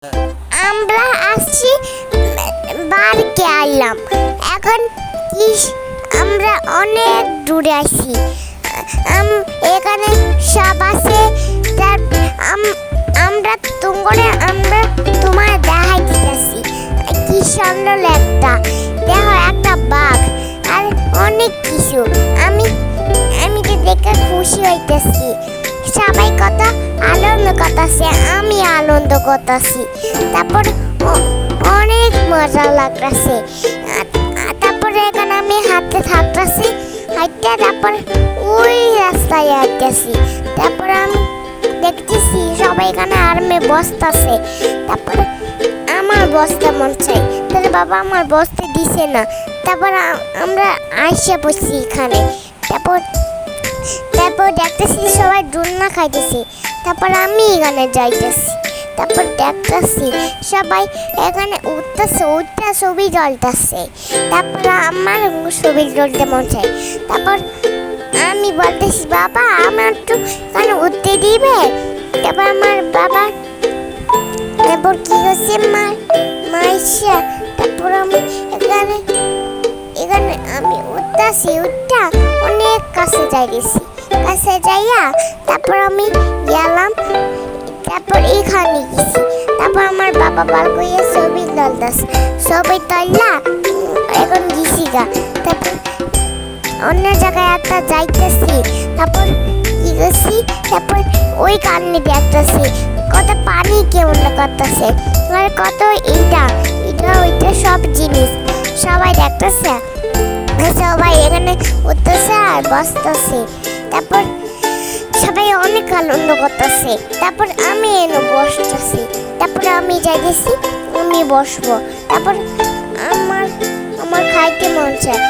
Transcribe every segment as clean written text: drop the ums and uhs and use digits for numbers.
আমরা আসছি বারকে আইলাম এখন কি আমরা অনেক দূরে আছি এখানে সব আছে আমরা তোমার দেখাই দিতেছি কি সুন্দর একটা দেখো একটা বাঘ আর অনেক কিছু আমি তো দেখে খুশি হইতেছি সবাই কত আনন্দ করতেছে আমি আনন্দ করতেছি তারপর অনেক মজা লাগতেছে তারপরে এখানে আমি হাঁটতে থাকতেছি তারপর ওই রাস্তায় হাঁটতেছি তারপর আমি দেখতেছি সবাই এখানে আরামে বসতেছে তারপর আমার বসতে মন চাই তাহলে বাবা আমার বসতে দিছে না তারপর আমরা আইসা বসছি এখানে তারপর দেখতেছি সবাই ডুন্না খাইতেছে তারপর আমি এখানে যাইতেছি তারপর দেখতেছি সবাই এখানে উঠতেছে ছবি জ্বলতেছে তারপর আমার ছবি জ্বলতে মন চাই তারপর আমি বলতেছি বাবা আমার তো এখানে উঠতে দিবে তারপর আমার বাবা তারপর কি হচ্ছে মাইশা তারপর আমি এখানে আমি উঠতেছি অনেক কাছে যাইয়া তারপর আমি গেলাম তারপর এখানে গেছি তারপর আমার বাবা বার কইয়া ছবি তুলতেছে ছবি তুললা এখন গেছি গা তারপর অন্য জায়গায় একটা যাইতেছি তারপর কি করছি তারপর ওই কারণে দেখতেছি কত পানি কেমন করতেছে আর কত এইটা ওইটা সব জিনিস সবাই দেখতেছে সবাই এখানে উঠতেছে আর বসতেছে তারপর সবাই অনেক আনন্দ করতেছে তারপর আমি এনে বসতেছি তারপর আমি যাইতেছি আমি বসবো তারপর আমার খাইতে মন চায়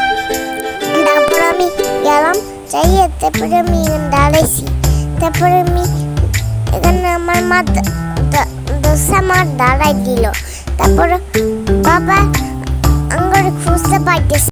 তারপর আমি গেলাম যাইয়ে তারপরে আমি দাঁড়াইছি তারপরে আমি এখানে আমার মা দাঁড়াই দিল তারপর বাবা আমার খুঁজতে পাইতেছে